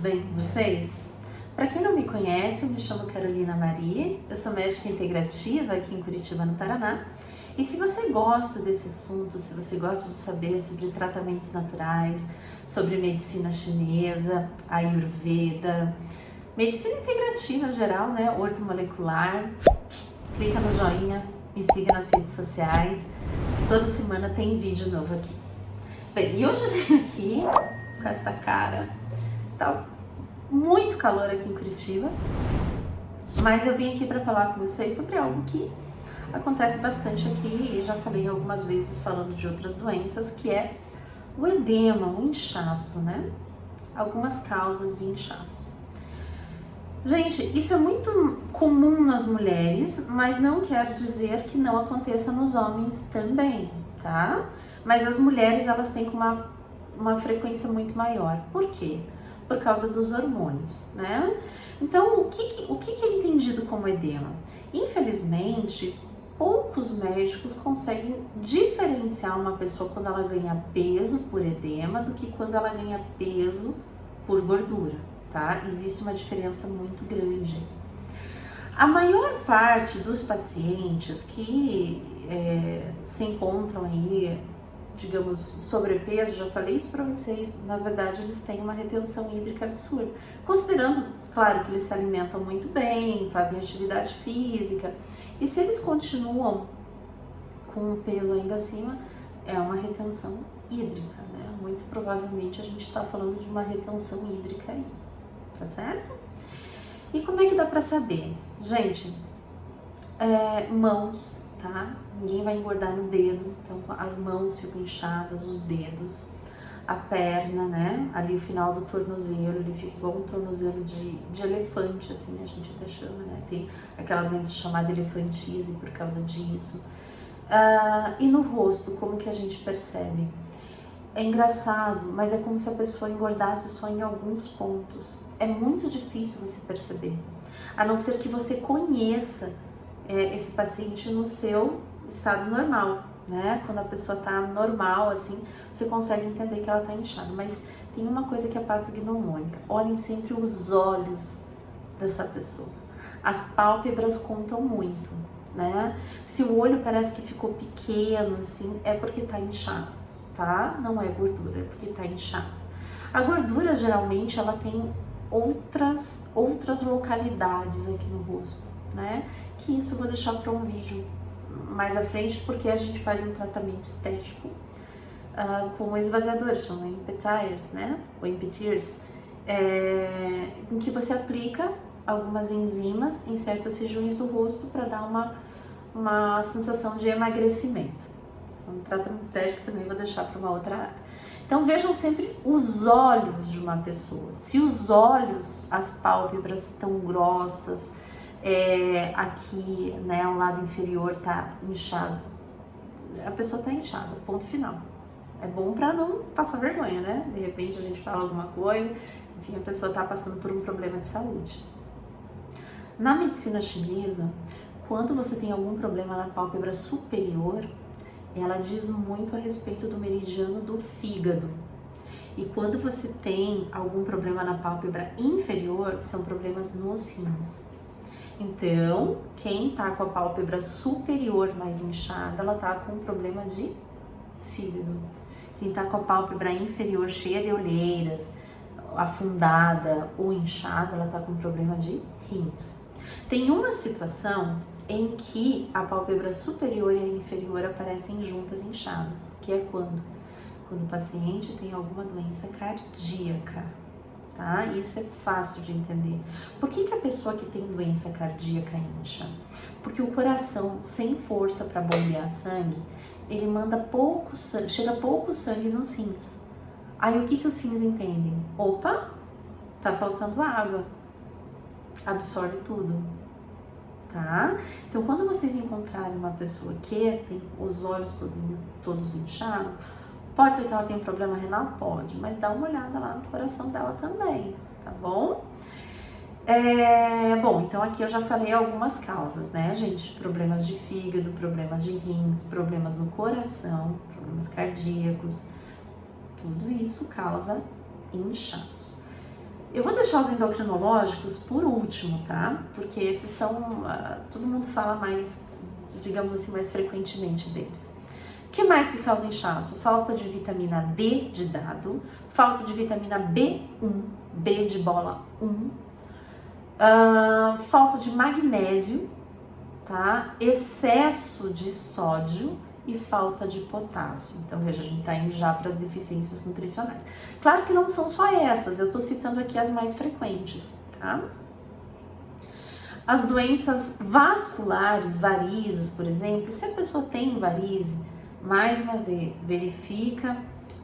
bem com vocês? Para quem não me conhece, eu me chamo Carolina Maria, eu sou médica integrativa aqui em Curitiba, no Paraná. E se você gosta desse assunto, se você gosta de saber sobre tratamentos naturais, sobre medicina chinesa, Ayurveda, medicina integrativa em geral, né, ortomolecular, clica no joinha, me siga nas redes sociais, toda semana tem vídeo novo aqui. Bem, e hoje eu venho aqui com esta cara, tá muito calor aqui em Curitiba, mas eu vim aqui para falar com vocês sobre algo que acontece bastante aqui e já falei algumas vezes falando de outras doenças, que é o edema, o inchaço, né? Algumas causas de inchaço. Gente, isso é muito comum nas mulheres, mas não quer dizer que não aconteça nos homens também, tá? Mas as mulheres, elas têm uma frequência muito maior. Por quê? Por causa dos hormônios, né? Então, o que é entendido como edema? Infelizmente, poucos médicos conseguem diferenciar uma pessoa quando ela ganha peso por edema do que quando ela ganha peso por gordura, tá? Existe uma diferença muito grande. A maior parte dos pacientes que se encontram aí, digamos, sobrepeso, já falei isso para vocês, na verdade eles têm uma retenção hídrica absurda. Considerando, claro, que eles se alimentam muito bem, fazem atividade física, e se eles continuam com o peso ainda acima, é uma retenção hídrica, né? Muito provavelmente a gente está falando de uma retenção hídrica aí, tá certo? E como é que dá para saber? Gente, mãos, tá? Ninguém vai engordar no dedo, então as mãos ficam inchadas, os dedos, a perna, né? Ali o final do tornozelo, ele fica igual um tornozelo de elefante, assim, a gente até chama, né? Tem aquela doença chamada elefantise por causa disso. E no rosto, como que a gente percebe? É engraçado, mas é como se a pessoa engordasse só em alguns pontos. É muito difícil você perceber, a não ser que você conheça esse paciente no seu estado normal, né? Quando a pessoa tá normal, assim, você consegue entender que ela tá inchada. Mas tem uma coisa que é patognomônica. Olhem sempre os olhos dessa pessoa. As pálpebras contam muito, né? Se o olho parece que ficou pequeno, assim, é porque tá inchado, tá? Não é gordura, é porque tá inchado. A gordura, geralmente, ela tem outras localidades aqui no rosto, né? Que isso eu vou deixar para um vídeo mais à frente, porque a gente faz um tratamento estético com esvaziadores, chamam empathiers, né? Ou empathiers, em que você aplica algumas enzimas em certas regiões do rosto para dar uma sensação de emagrecimento. Um tratamento estético também vou deixar para uma outra área. Então vejam sempre os olhos de uma pessoa. Se os olhos, as pálpebras estão grossas, aqui, né, o lado inferior tá inchado, a pessoa tá inchada, ponto final. É bom para não passar vergonha, né? De repente a gente fala alguma coisa, enfim, a pessoa tá passando por um problema de saúde. Na medicina chinesa, quando você tem algum problema na pálpebra superior, ela diz muito a respeito do meridiano do fígado. E quando você tem algum problema na pálpebra inferior, são problemas nos rins. Então, quem tá com a pálpebra superior mais inchada, ela tá com um problema de fígado. Quem tá com a pálpebra inferior cheia de olheiras, afundada ou inchada, ela tá com um problema de rins. Tem uma situação em que a pálpebra superior e a inferior aparecem juntas inchadas, que é quando o paciente tem alguma doença cardíaca, tá? Isso é fácil de entender. Por que a pessoa que tem doença cardíaca incha? Porque o coração, sem força para bombear sangue, ele manda pouco sangue, chega pouco sangue nos rins. Aí o que os rins entendem? Opa, tá faltando água. Absorve tudo. Tá? Então, quando vocês encontrarem uma pessoa que tem os olhos todos inchados, pode ser que ela tenha um problema renal? Pode, mas dá uma olhada lá no coração dela também, tá bom? Bom, então aqui eu já falei algumas causas, né, gente? Problemas de fígado, problemas de rins, problemas no coração, problemas cardíacos, tudo isso causa inchaço. Eu vou deixar os endocrinológicos por último, tá? Porque esses são, todo mundo fala mais, digamos assim, mais frequentemente deles. O que mais que causa inchaço? Falta de vitamina D de dado, falta de vitamina B1, B de bola 1, falta de magnésio, tá? Excesso de sódio e falta de potássio. Então, veja, a gente tá indo já para as deficiências nutricionais. Claro que não são só essas, eu tô citando aqui as mais frequentes, tá? As doenças vasculares, varizes, por exemplo, se a pessoa tem varize, mais uma vez, verifica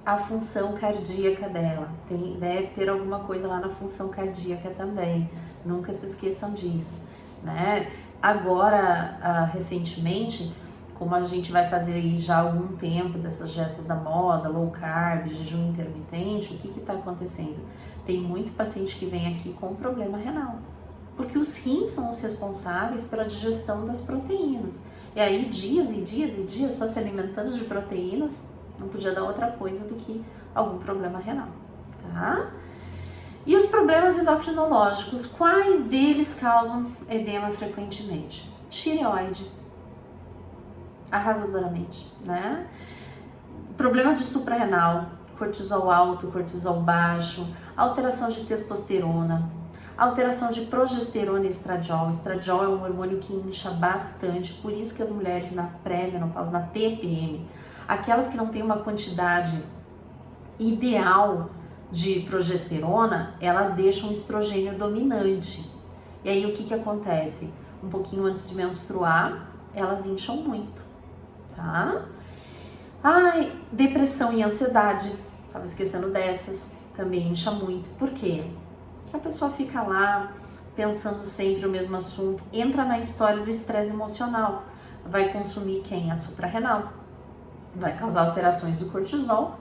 a função cardíaca dela. Deve ter alguma coisa lá na função cardíaca também. Nunca se esqueçam disso, né? Agora, recentemente, como a gente vai fazer aí já há algum tempo dessas dietas da moda, low carb, jejum intermitente, o que está acontecendo? Tem muito paciente que vem aqui com problema renal, porque os rins são os responsáveis pela digestão das proteínas. E aí, dias e dias e dias só se alimentando de proteínas, não podia dar outra coisa do que algum problema renal, tá? E os problemas endocrinológicos, quais deles causam edema frequentemente? Tireoide, arrasadoramente, né? Problemas de suprarrenal, cortisol alto, cortisol baixo, alteração de testosterona, alteração de progesterona e estradiol. Estradiol é um hormônio que incha bastante, por isso que as mulheres na pré-menopausa, na TPM, aquelas que não têm uma quantidade ideal de progesterona, elas deixam o estrogênio dominante. E aí o que acontece? Um pouquinho antes de menstruar, elas incham muito, tá? Ai, depressão e ansiedade, tava esquecendo dessas, também incha muito. Por quê? Porque a pessoa fica lá pensando sempre o mesmo assunto, entra na história do estresse emocional, vai consumir quem? A suprarrenal, vai causar alterações do cortisol,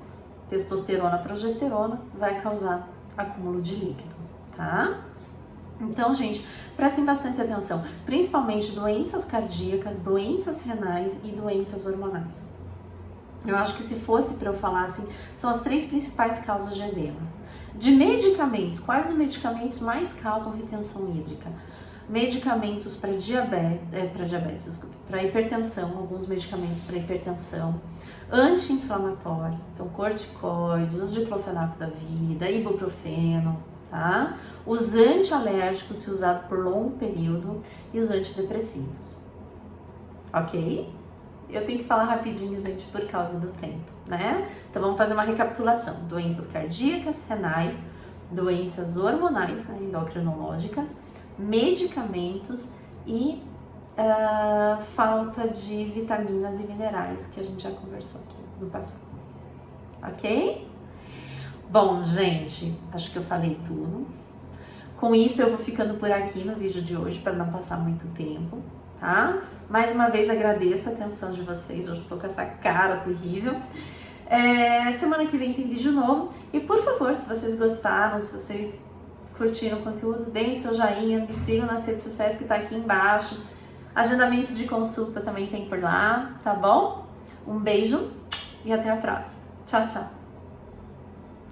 testosterona, progesterona, vai causar acúmulo de líquido, tá? Então, gente, prestem bastante atenção, principalmente doenças cardíacas, doenças renais e doenças hormonais. Eu acho que se fosse para eu falar assim, são as 3 principais causas de edema. De medicamentos, quais os medicamentos mais causam retenção hídrica? Medicamentos para para hipertensão, alguns medicamentos para hipertensão, anti-inflamatório, então corticoides, os diclofenaco da vida, ibuprofeno, tá? Os antialérgicos, se usado por longo período, e os antidepressivos, ok? Eu tenho que falar rapidinho, gente, por causa do tempo, né? Então vamos fazer uma recapitulação: doenças cardíacas, renais, doenças hormonais, né, endocrinológicas, medicamentos e falta de vitaminas e minerais, que a gente já conversou aqui no passado, ok? Bom, gente, acho que eu falei tudo. Com isso eu vou ficando por aqui no vídeo de hoje para não passar muito tempo, tá? Mais uma vez agradeço a atenção de vocês, hoje eu tô com essa cara terrível. Semana que vem tem vídeo novo e, por favor, se vocês gostaram, se vocês curtiram o conteúdo, deem seu joinha, me sigam nas redes sociais que tá aqui embaixo. Agendamento de consulta também tem por lá, tá bom? Um beijo e até a próxima. Tchau, tchau!